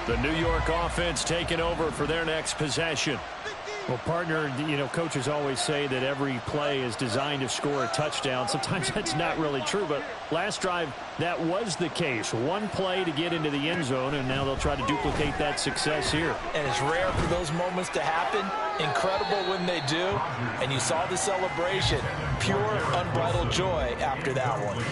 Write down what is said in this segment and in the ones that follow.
The New York offense taking over for their next possession. Well, partner, coaches always say that every play is designed to score a touchdown. Sometimes that's not really true, but last drive, that was the case. One play to get into the end zone, and now they'll try to duplicate that success here. And it's rare for those moments to happen. Incredible when they do. And you saw the celebration. Pure, unbridled joy after that one.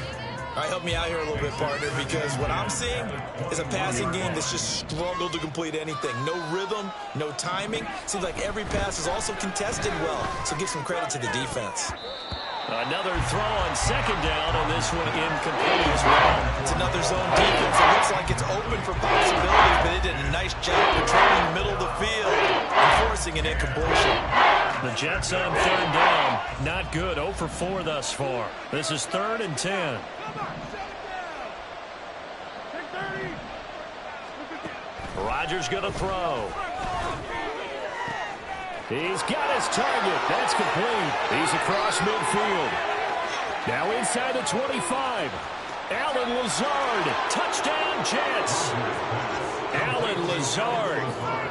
All right, help me out here a little bit, partner, because what I'm seeing is a passing game that's just struggled to complete anything. No rhythm, no timing. Seems like every pass is also contested well, so give some credit to the defense. Another throw on second down, and this one incomplete as well. It's another zone defense. It looks like it's open for possibilities, but it did a nice job controlling the middle of the field and forcing an incompletion. The Jets on third down. Not good. 0 for 4 thus far. This is 3rd and 10. Rodgers going to throw. He's got his target. That's complete. He's across midfield. Now inside the 25. Allen Lazard. Touchdown, Jets. Allen Lazard.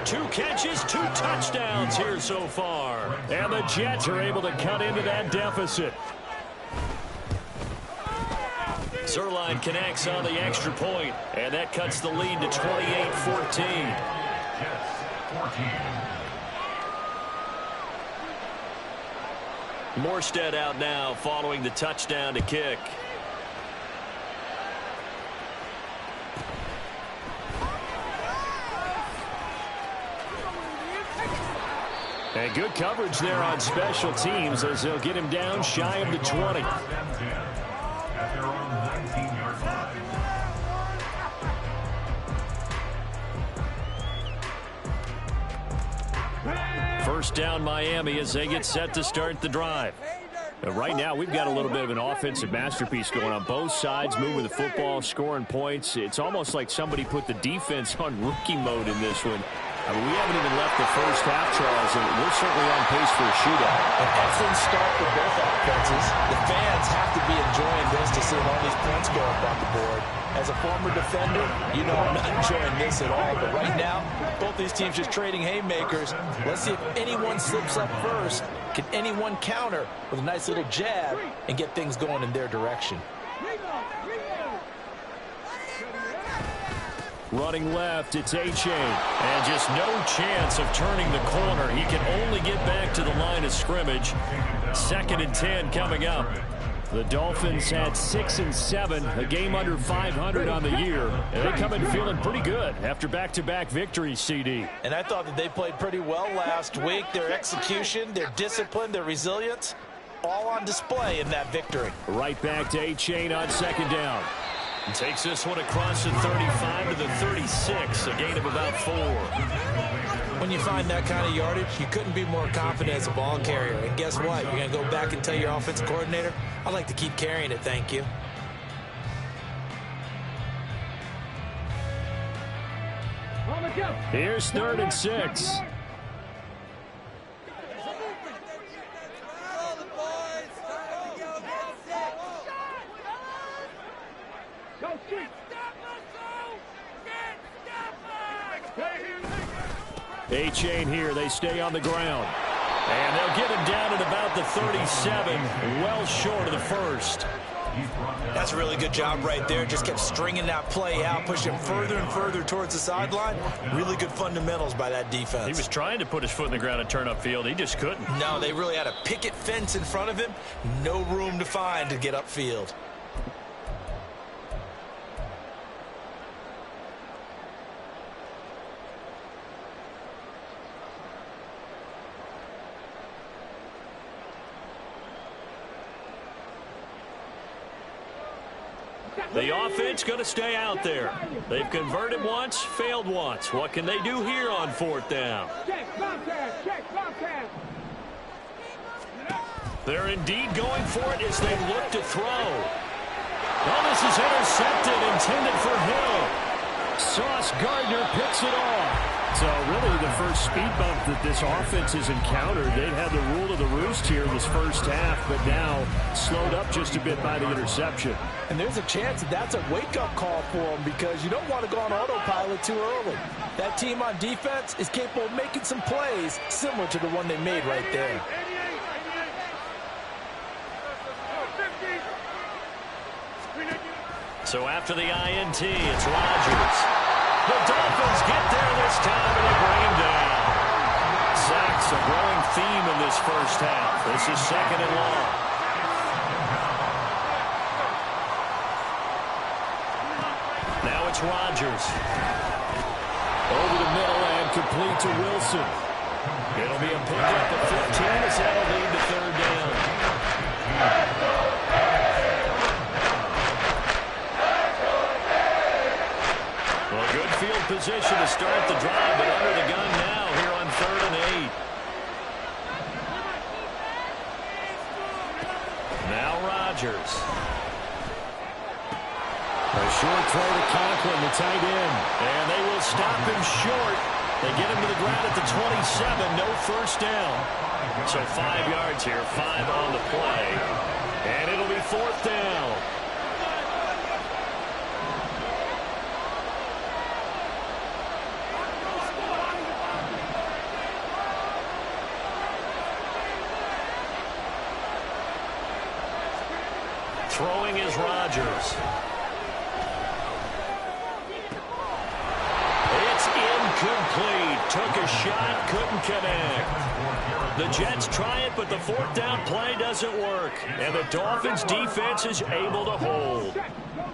2 catches, 2 touchdowns here so far. And the Jets are able to cut into that deficit. Zuerlein connects on the extra point, and that cuts the lead to 28-14. Morstead out now following the touchdown to kick. And good coverage there on special teams as they'll get him down shy of the 20. First down Miami as they get set to start the drive. Right now we've got a little bit of an offensive masterpiece going on both sides, moving the football, scoring points. It's almost like somebody put the defense on rookie mode in this one. I mean, we haven't even left the first half, Charles, and we're certainly on pace for a shootout. An excellent start for both offenses. The fans have to be enjoying this to see all these points go up on the board. As a former defender, you know I'm not enjoying this at all. But right now, both these teams just trading haymakers. Let's see if anyone slips up first. Can anyone counter with a nice little jab and get things going in their direction? Running left, it's Achane. And just no chance of turning the corner. He can only get back to the line of scrimmage. 2nd and 10 coming up. The Dolphins had 6 and 7, a game under 500 on the year. And they come in feeling pretty good after back-to-back victories, CD. And I thought that they played pretty well last week. Their execution, their discipline, their resilience, all on display in that victory. Right back to Achane on 2nd down. And takes this one across the 35 to the 36, a gain of about 4. When you find that kind of yardage, you couldn't be more confident as a ball carrier. And guess what? You're going to go back and tell your offensive coordinator, I'd like to keep carrying it, thank you. Here's 3rd and 6. Achane here. They stay on the ground. And they'll get him down at about the 37, well short of the first. That's a really good job right there. Just kept stringing that play out, pushing further and further towards the sideline. Really good fundamentals by that defense. He was trying to put his foot in the ground and turn upfield. He just couldn't. No, they really had a picket fence in front of him. No room to find to get upfield. The offense going to stay out there. They've converted once, failed once. What can they do here on 4th down? They're indeed going for it as they look to throw. Well, this is intercepted, intended for Hill. Sauce Gardner picks it off. So really the first speed bump that this offense has encountered, they've had the rule of the roost here in this first half, but now slowed up just a bit by the interception. And there's a chance that that's a wake-up call for them because you don't want to go on autopilot too early. That team on defense is capable of making some plays similar to the one they made right there. So after the INT, it's Rodgers. The Dolphins get there this time, and they bring him down. Sacks a growing theme in this first half. This is 2nd and long. Now it's Rodgers. Over the middle and complete to Wilson. It'll be a pickup at 15 as that'll lead to 3rd down. Well, good field position to start the drive, but under the gun now here on 3rd and 8. Now Rodgers. A short throw to Conklin, the tight end. And they will stop him short. They get him to the ground at the 27, no first down. So 5 yards here, 5 on the play. And it'll be 4th down. Throwing is Rodgers. It's incomplete. Took a shot, couldn't connect. The Jets try it, but the 4th down play doesn't work. And the Dolphins defense is able to hold.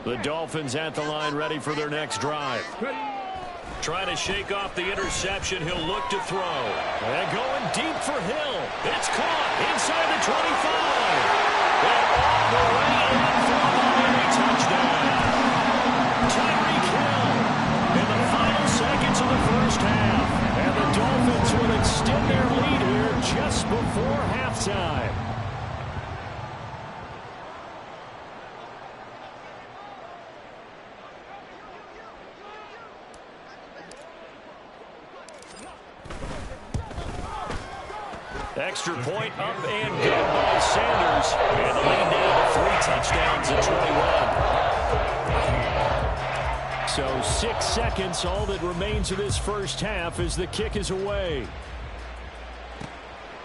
The Dolphins at the line ready for their next drive. Trying to shake off the interception. He'll look to throw. And going deep for Hill. It's caught inside the 25. And all the way in for a Miami touchdown. Tyreek Hill in the final seconds of the first half. And the Dolphins will extend their lead here just before halftime. Extra point up and good by Sanders. And the lead down to 3 touchdowns at 21. So 6 seconds, all that remains of this first half as the kick is away.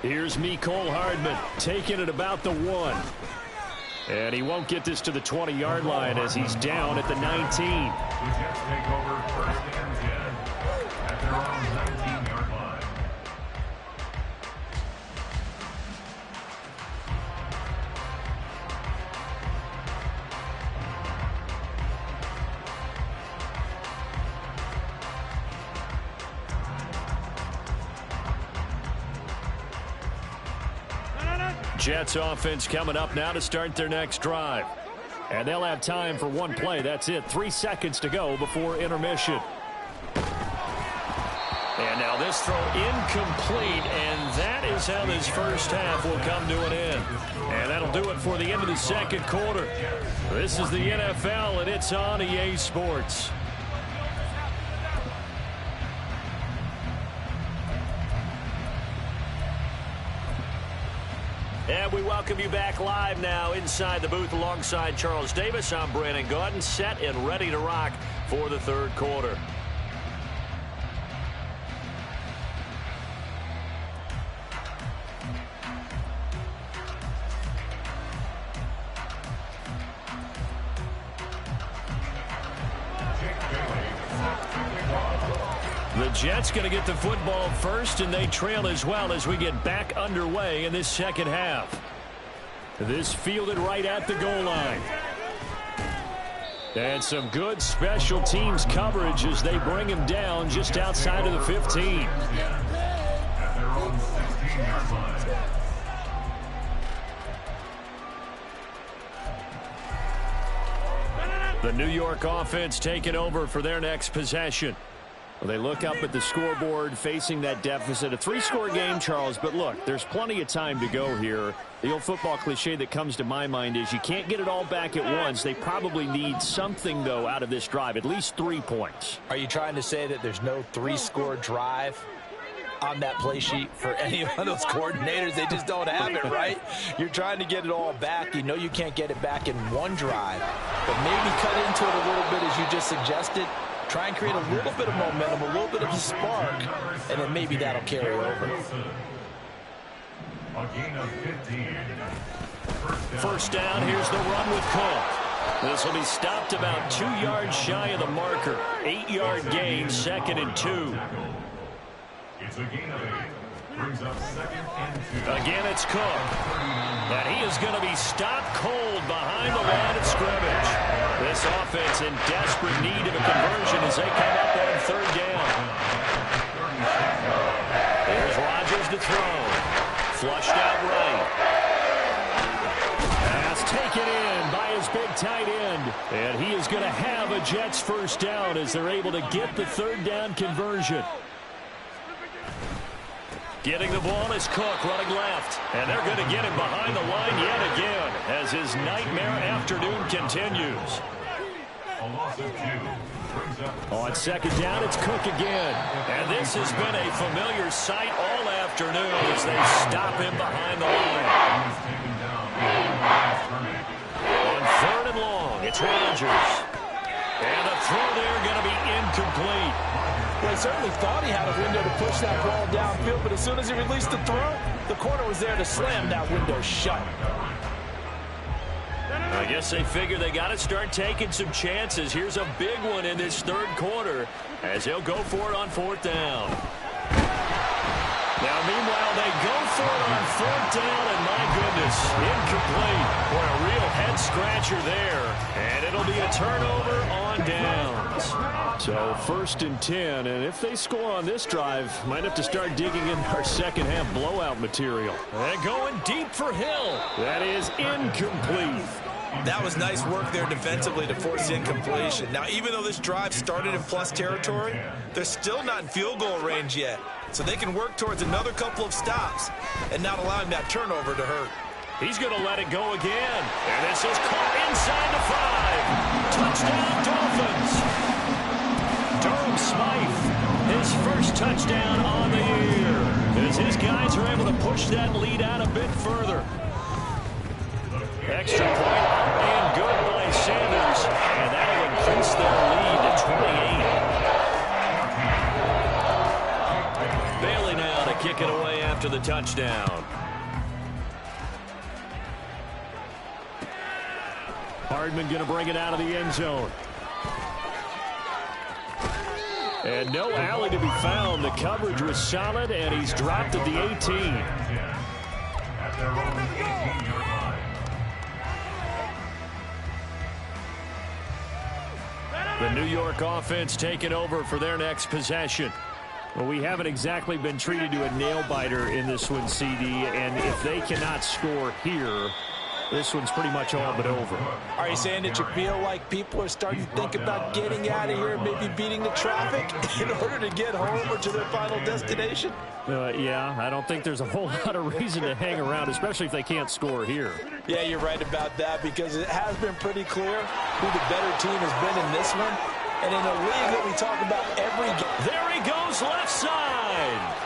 Here's Mecole Hardman taking it about the 1. And he won't get this to the 20-yard line as he's down at the 19. The Jets take over 1st and 10 at their own 19-yard line. Jets offense coming up now to start their next drive. And they'll have time for one play. That's it. 3 seconds to go before intermission. And now this throw incomplete, and that is how this first half will come to an end. And that'll do it for the end of the second quarter. This is the NFL, and it's on EA Sports. And we welcome you back live now inside the booth alongside Charles Davis. I'm Brandon Gaudin, set and ready to rock for the 3rd quarter. The Jets going to get the football first, and they trail as well as we get back underway in this second half. This fielded right at the goal line. And some good special teams coverage as they bring him down just outside of the 15. At their own 16-yard line. The New York offense taking over for their next possession. Well, they look up at the scoreboard facing that deficit. A 3-score game, Charles, but look, there's plenty of time to go here. The old football cliche that comes to my mind is you can't get it all back at once. They probably need something, though, out of this drive, at least 3 points. Are you trying to say that there's no 3-score drive on that play sheet for any of those coordinators? They just don't have it, right? You're trying to get it all back. You know you can't get it back in one drive, but maybe cut into it a little bit as you just suggested. Try and create a little bit of momentum, a little bit of a spark, and then maybe that'll carry over. A gain of 15. First down, here's the run with Cook. This will be stopped about 2 yards shy of the marker. 8-yard gain, 2nd and 2. It's a gain of 8. Brings up 2nd and 2. Again, it's Cook. And he is going to be stopped cold behind the line of scrimmage. This offense in desperate need of a conversion as they come up on 3rd down. There's Rodgers to throw. Flushed out right. Pass taken in by his big tight end. And he is going to have a Jets first down as they're able to get the 3rd down conversion. Getting the ball is Cook running left. And they're going to get him behind the line yet again as his nightmare afternoon continues. A loss of 2. Brings up On 2nd down, it's Cook again. And this has been a familiar sight all afternoon as they stop him behind the line. taken down. On 3rd and long, it's Rodgers. And the throw there going to be incomplete. Well, he certainly thought he had a window to push that ball downfield, but as soon as he released the throw, the corner was there to slam that window shut. I guess they figure they got to start taking some chances. Here's a big one in this 3rd quarter as they'll go for it on 4th down. Now, meanwhile, they go for it on 4th down, and my goodness, incomplete. Boy, a real head-scratcher there, and it'll be a turnover on downs. So 1st and 10, and if they score on this drive, might have to start digging in our second-half blowout material. And going deep for Hill. That is incomplete. That was nice work there defensively to force the incompletion. Now, even though this drive started in plus territory, they're still not in field goal range yet. So they can work towards another couple of stops and not allowing that turnover to hurt. He's going to let it go again. And this is caught inside the 5. Touchdown, Dolphins. Durham Smythe, his first touchdown on the year. As his guys are able to push that lead out a bit further. Extra point and good by Sanders. And that'll increase their lead to 28. Bailey now to kick it away after the touchdown. Hardman going to bring it out of the end zone. And no alley to be found. The coverage was solid, and he's dropped at the 18. At their own 18-yard line. The New York offense taking over for their next possession. Well, we haven't exactly been treated to a nail-biter in this one, CD, and if they cannot score here, this one's pretty much all but over. Are you saying that you feel like people are starting to think about getting out of here, maybe beating the traffic in order to get home or to their final destination? Yeah, I don't think there's a whole lot of reason to hang around, especially if they can't score here. Yeah, you're right about that because it has been pretty clear who the better team has been in this one. And in a league that we talk about every game. There he goes left side.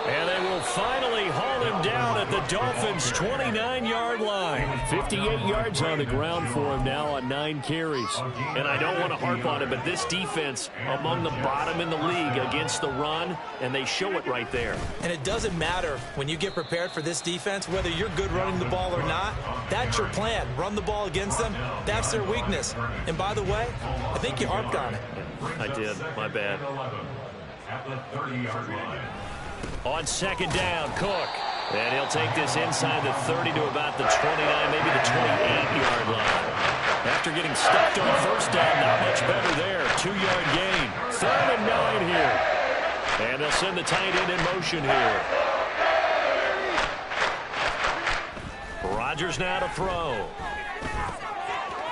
And they will finally haul him down at the Dolphins' 29-yard line. 58 yards on the ground for him now on 9 carries. And I don't want to harp on it, but this defense among the bottom in the league against the run, and they show it right there. And it doesn't matter when you get prepared for this defense, whether you're good running the ball or not. That's your plan. Run the ball against them. That's their weakness. And by the way, I think you harped on it. I did. My bad. At the 30-yard line. On 2nd down, Cook. And he'll take this inside the 30 to about the 29, maybe the 28-yard line. After getting stopped on 1st down, not much better there. 2-yard gain. 3rd and 9 here. And they'll send the tight end in motion here. Rodgers now to throw.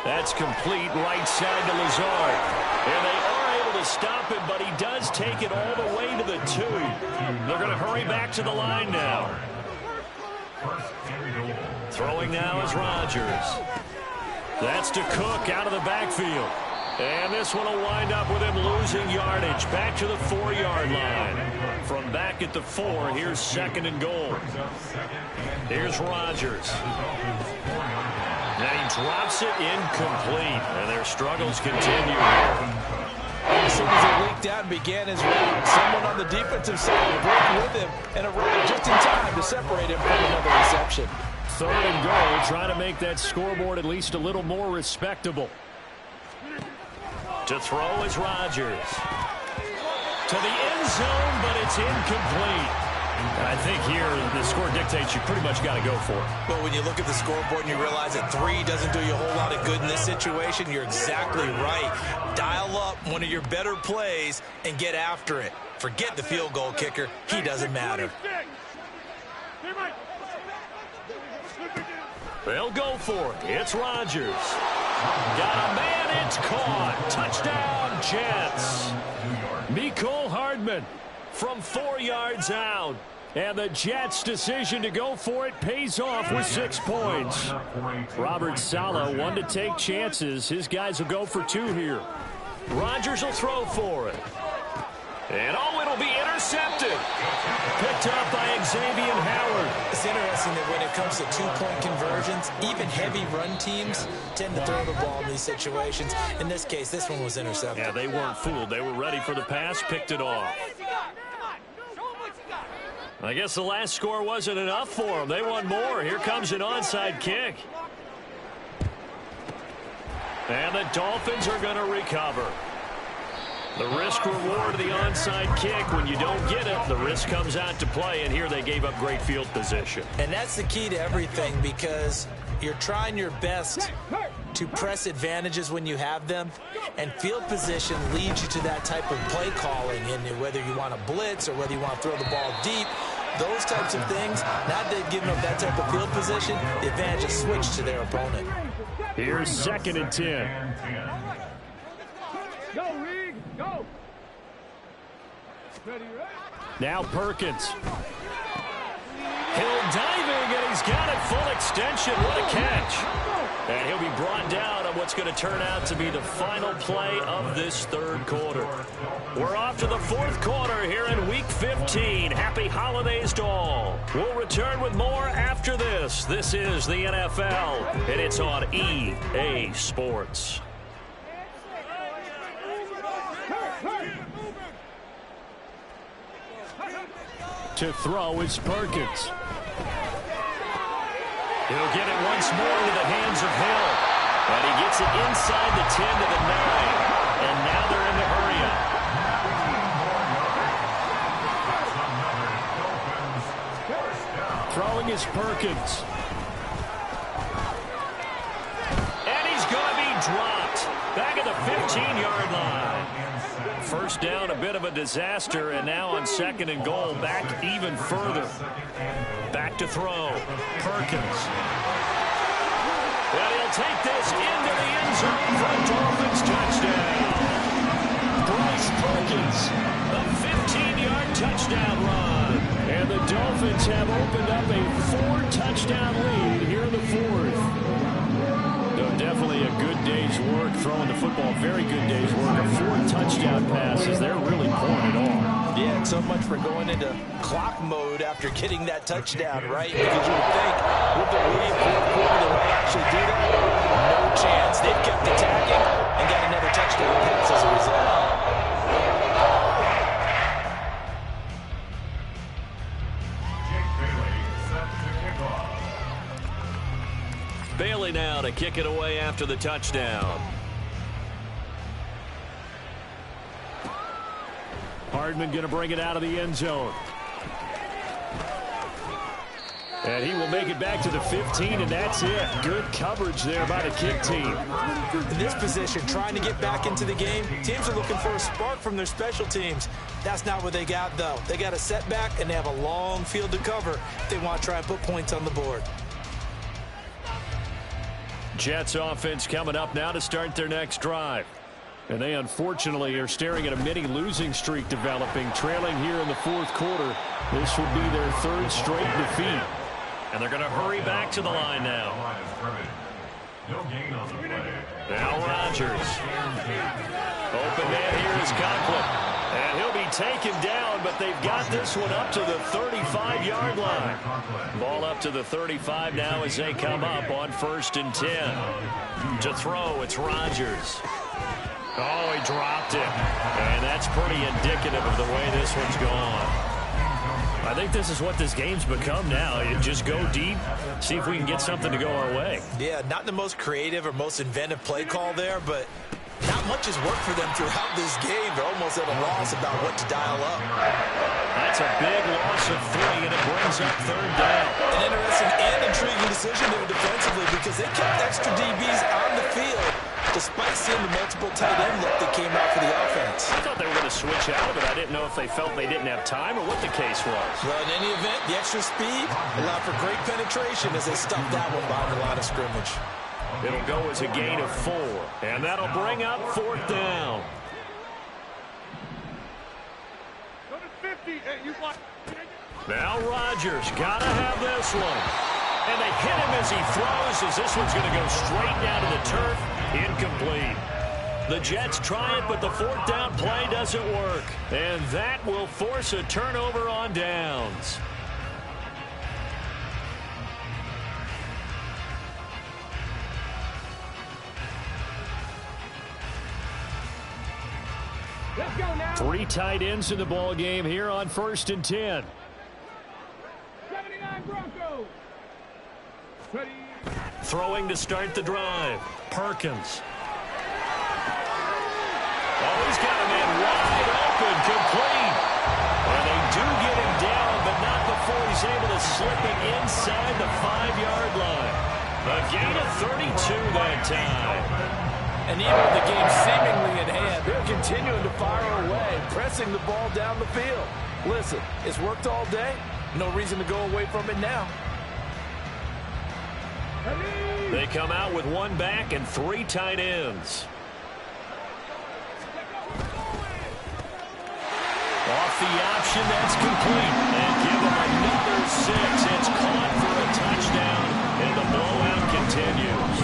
That's complete right side to Lazard. And they are able able to stop him, but he does take it all the way to the 2. They're going to hurry back to the line now. Throwing now is Rodgers. That's to Cook out of the backfield. And this one will wind up with him losing yardage. Back to the 4-yard line. From back at the 4, here's 2nd and goal. Here's Rodgers. And he drops it incomplete. And their struggles continue here. As soon as he leaked out and began his route, someone on the defensive side broke with him and arrived just in time to separate him from another reception. 3rd and goal, trying to make that scoreboard at least a little more respectable. To throw is Rodgers. To the end zone, but it's incomplete. I think here the score dictates you pretty much got to go for it. Well, when you look at the scoreboard and you realize that 3 doesn't do you a whole lot of good in this situation, you're exactly right. Dial up one of your better plays and get after it. Forget the field goal kicker. He doesn't matter. They'll go for it. It's Rodgers. Got a man. It's caught. Touchdown, Jets. Mecole Hardman from 4 yards out. And the Jets' decision to go for it pays off with 6 points. Robert Saleh, one to take chances. His guys will go for 2 here. Rodgers will throw for it. And it'll be intercepted. Picked up by Xavier Howard. It's interesting that when it comes to 2-point conversions, even heavy run teams tend to throw the ball in these situations. In this case, this one was intercepted. Yeah, they weren't fooled. They were ready for the pass, picked it off. I guess the last score wasn't enough for them. They want more. Here comes an onside kick. And the Dolphins are going to recover. The risk reward of the onside kick. When you don't get it, the risk comes out to play, and here they gave up great field position. And that's the key to everything, because you're trying your best to press advantages when you have them, and field position leads you to that type of play calling, and whether you want to blitz or whether you want to throw the ball deep, those types of things. Now that they've given up that type of field position, the advantage is switched to their opponent. Here's 2nd and 10. Go, Reed, go. Now Perkins. Hill diving, and he's got it full extension. What a catch. And he'll be brought down on what's going to turn out to be the final play of this 3rd quarter. We're off to the 4th quarter here in Week 15. Happy holidays to all. We'll return with more after this. This is the NFL, and it's on EA Sports. To throw is Perkins. He'll get it once more into the hands of Hill. And he gets it inside the 10 to the 9. And now they're in the hurry-up. Throwing is Perkins. And he's going to be dropped. Back at the 15-yard line. First down, a bit of a disaster, and now on 2nd and goal, back even further. Back to throw. Perkins. And he'll take this into the end zone for a Dolphins touchdown. Bryce Perkins, a 15-yard touchdown run. And the Dolphins have opened up a 4-touchdown lead here in the 4th. No, definitely a good day's work throwing the football. Very good day's work. 4 touchdown passes. They're really pouring it on. Yeah, and so much for going into clock mode after getting that touchdown, right? Because you would think with the lead 4th quarter they might actually do that. No chance. They've kept attacking and got another touchdown pass as a result. Bailey now to kick it away after the touchdown. Hardman going to bring it out of the end zone. And he will make it back to the 15, and that's it. Good coverage there by the kick team. In this position, trying to get back into the game, teams are looking for a spark from their special teams. That's not what they got, though. They got a setback, and they have a long field to cover if they want to try and put points on the board. Jets offense coming up now to start their next drive. And they unfortunately are staring at a mini losing streak developing, trailing here in the fourth quarter. This would be their third straight defeat. And they're going to hurry back to the line now. No gain on the play. Now Rodgers. Open man here is Conklin. And he'll be taken down, but they've got this one up to the 35-yard line. Ball up to the 35 now as they come up on 1st and 10. To throw, it's Rodgers. Oh, he dropped it. And that's pretty indicative of the way this one's gone. I think this is what this game's become now. You just go deep, see if we can get something to go our way. Yeah, not the most creative or most inventive play call there, but not much has worked for them throughout this game. They're almost at a loss about what to dial up. That's a big loss of 3, and it brings up 3rd down. An interesting and intriguing decision there defensively because they kept extra DBs on the field despite seeing the multiple tight end look that came out for the offense. I thought they were going to switch out, but I didn't know if they felt they didn't have time or what the case was. Well, in any event, the extra speed allowed for great penetration as they stuffed that one behind the line of scrimmage. It'll go as a gain of 4, and that'll bring up 4th down. Now Rodgers got to have this one. And they hit him as he throws, as this one's going to go straight down to the turf. Incomplete. The Jets try it, but the 4th down play doesn't work. And that will force a turnover on downs. Let's go now. 3 tight ends in the ball game here on 1st and 10. 79 Broncos. Ready. Throwing to start the drive. Perkins. Oh, he's got a man wide open, complete. And they do get him down, but not before he's able to slip it inside the 5-yard line. A gain of 32 that time. And even with the game seemingly in hand, they're continuing to fire away, pressing the ball down the field. Listen, it's worked all day. No reason to go away from it now. They come out with 1 back and 3 tight ends. Off the option, that's complete. And give them another 6. It's caught for a touchdown, and the blowout continues.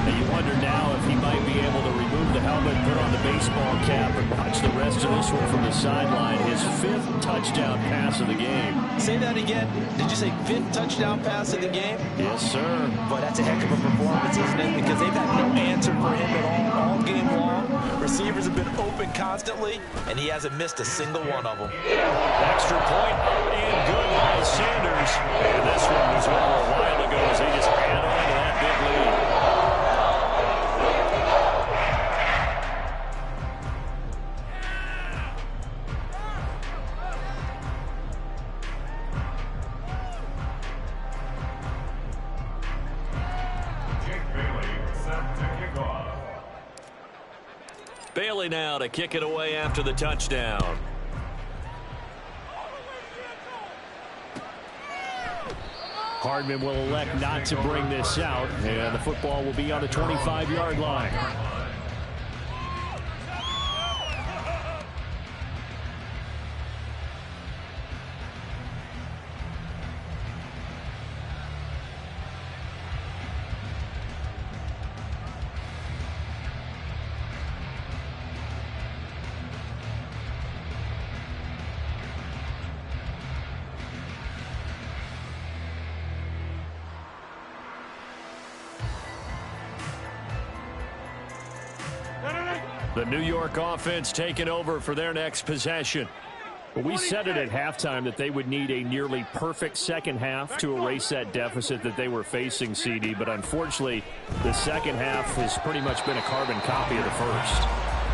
And you wonder now if he might be able to remove the helmet, put on the baseball cap, and watch the rest of this one from the sideline. His 5th touchdown pass of the game. Say that again. Did you say 5th touchdown pass of the game? Yes, sir. Boy, that's a heck of a performance, isn't it? Because they've had no answer for him at all game long. Receivers have been open constantly, and he hasn't missed a single one of them. Extra point, and good by Sanders. And this one was over a while ago as they just ran on to that big lead. Bailey now to kick it away after the touchdown. Hardman will elect not to bring this out, and the football will be on the 25-yard line. The New York offense taking over for their next possession. But we said it at halftime that they would need a nearly perfect second half to erase that deficit that they were facing, CD. But unfortunately, the second half has pretty much been a carbon copy of the first.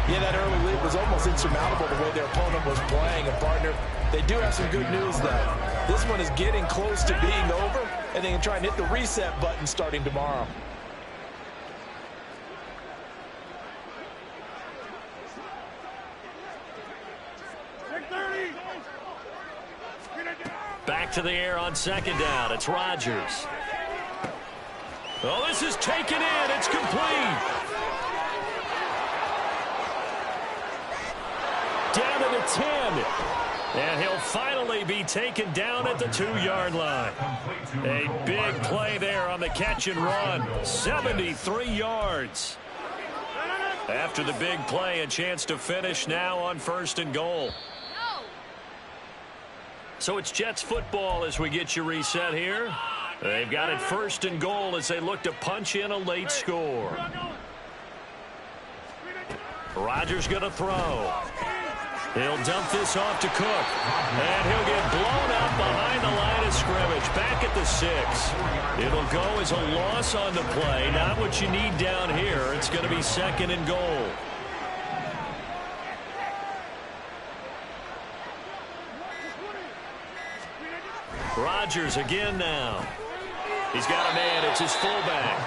Yeah, that early lead was almost insurmountable the way their opponent was playing. And, partner, they do have some good news, though. This one is getting close to being over, and they can try and hit the reset button starting tomorrow. Back to the air on second down. It's Rodgers. Oh, this is taken in. It's complete. down to the 10. And he'll finally be taken down at the 2-yard line. A big play there on the catch and run. 73 yards. After the big play, a chance to finish now on 1st and goal. So it's Jets football as we get you reset here. They've got it 1st and goal as they look to punch in a late score. Rodgers going to throw. He'll dump this off to Cook. And he'll get blown up behind the line of scrimmage. Back at the 6. It'll go as a loss on the play. Not what you need down here. It's going to be 2nd and goal. Rodgers again now. He's got a man. It's his fullback.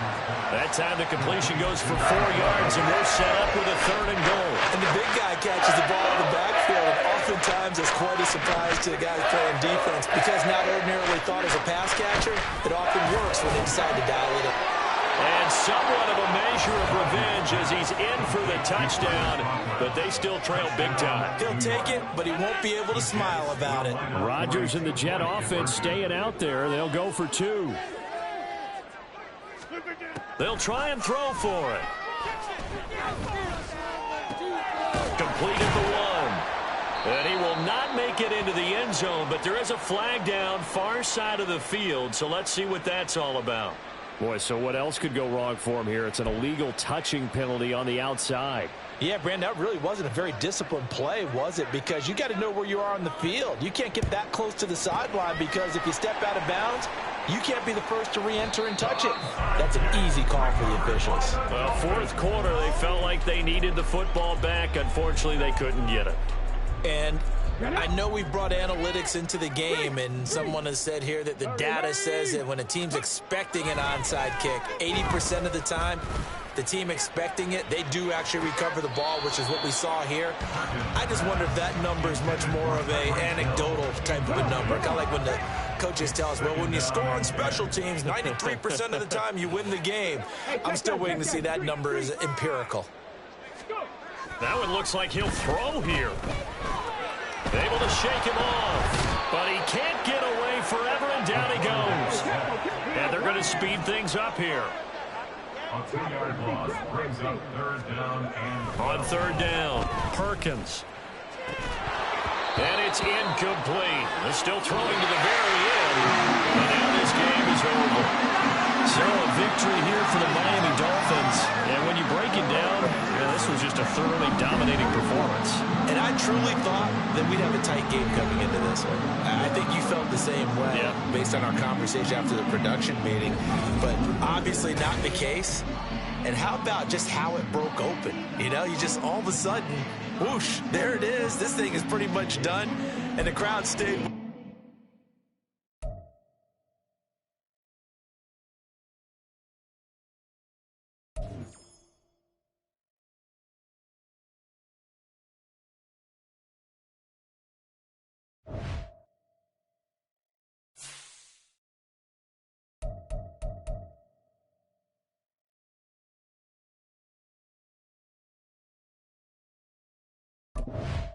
That time the completion goes for 4 yards, and we're set up with a 3rd and goal. And the big guy catches the ball in the backfield, and oftentimes it's quite a surprise to the guys playing defense because not ordinarily thought as a pass catcher, it often works when they decide to dial it in. And somewhat of a measure of revenge as he's in for the touchdown, but they still trail big time. He'll take it, but he won't be able to smile about it. Rodgers and the Jet offense staying out there. They'll go for 2. They'll try and throw for it. Completed the 1. And he will not make it into the end zone, but there is a flag down far side of the field, so let's see what that's all about. Boy, so what else could go wrong for him here? It's an illegal touching penalty on the outside. Yeah, Brandon, that really wasn't a very disciplined play, was it? Because you got to know where you are on the field. You can't get that close to the sideline because if you step out of bounds, you can't be the first to re-enter and touch it. That's an easy call for the officials. Well, 4th quarter, they felt like they needed the football back. Unfortunately, they couldn't get it. And I know we've brought analytics into the game, and someone has said here that the data says that when a team's expecting an onside kick, 80% of the time, the team expecting it, they do actually recover the ball, which is what we saw here. I just wonder if that number is much more of a anecdotal type of a number. Kind of like when the coaches tell us, well, when you score on special teams, 93% of the time you win the game. I'm still waiting to see that number is empirical. That one looks like he'll throw here. Able to shake him off, but he can't get away forever, and down he goes. And they're going to speed things up here. A 2-yard loss brings up 3rd down and On 3rd down, Perkins. And it's incomplete. They're still throwing to the very end. And now this game is over. So a victory here for the Miami Dolphins. And when you break it down, this was just a thoroughly dominating performance. And I truly thought that we'd have a tight game coming into this one. I think you felt the same way based on our conversation after the production meeting. But obviously not the case. And how about just how it broke open? You know, you just all of a sudden, whoosh, there it is. This thing is pretty much done. And the crowd stayed. You